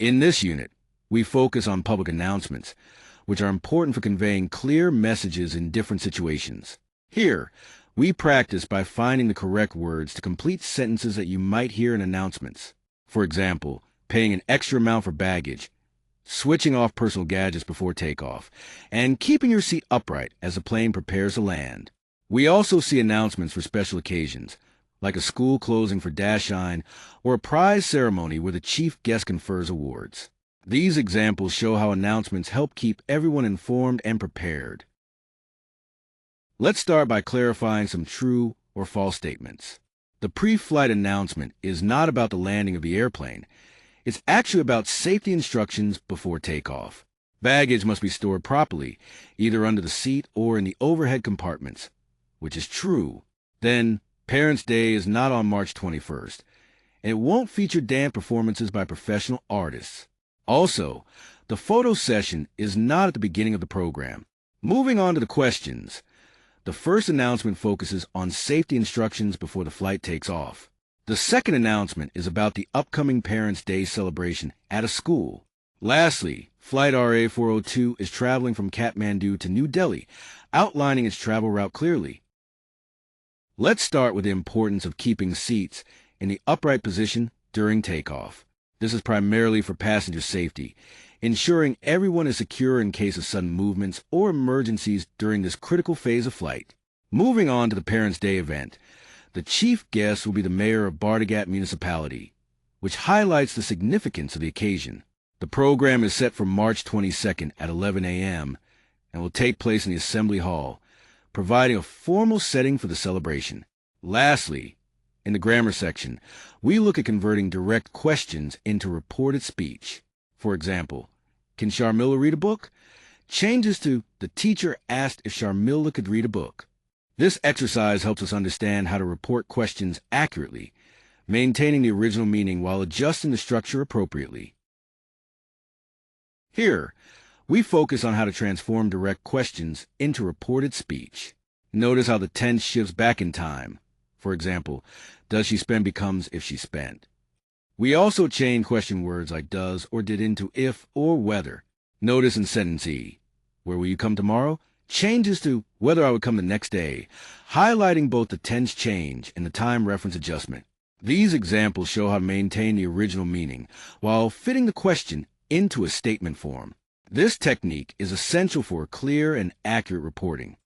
In this unit, we focus on public announcements, which are important for conveying clear messages in different situations. Here, we practice by finding the correct words to complete sentences that you might hear in announcements. For example, paying an extra amount for baggage, switching off personal gadgets before takeoff, and keeping your seat upright as the plane prepares to land. We also see announcements for special occasions, like a school closing for Dash Shine or a prize ceremony where the chief guest confers awards. These examples show how announcements help keep everyone informed and prepared. Let's start by clarifying some true or false statements. The pre-flight announcement is not about the landing of the airplane. It's actually about safety instructions before takeoff. Baggage must be stored properly, either under the seat or in the overhead compartments, which is true. Then, Parents' Day is not on March 21st, and it won't feature dance performances by professional artists. Also, the photo session is not at the beginning of the program. Moving on to the questions. The first announcement focuses on safety instructions before the flight takes off. The second announcement is about the upcoming Parents' Day celebration at a school. Lastly, Flight RA402 is traveling from Kathmandu to New Delhi, outlining its travel route clearly. Let's start with the importance of keeping seats in the upright position during takeoff. This is primarily for passenger safety, ensuring everyone is secure in case of sudden movements or emergencies during this critical phase of flight. Moving on to the Parents' Day event, the chief guest will be the mayor of Bardagat Municipality, which highlights the significance of the occasion. The program is set for March 22nd at 11 a.m. and will take place in the Assembly Hall, providing a formal setting for the celebration. Lastly, in the grammar section, we look at converting direct questions into reported speech. For example, can Sharmila read a book? Changes to the teacher asked if Sharmila could read a book. This exercise helps us understand how to report questions accurately, maintaining the original meaning while adjusting the structure appropriately. Here, we focus on how to transform direct questions into reported speech. Notice how the tense shifts back in time. For example, does she spend becomes if she spent. We also change question words like does or did into if or whether. Notice in sentence E, where will you come tomorrow? Changes to whether I would come the next day, highlighting both the tense change and the time reference adjustment. These examples show how to maintain the original meaning while fitting the question into a statement form. This technique is essential for clear and accurate reporting.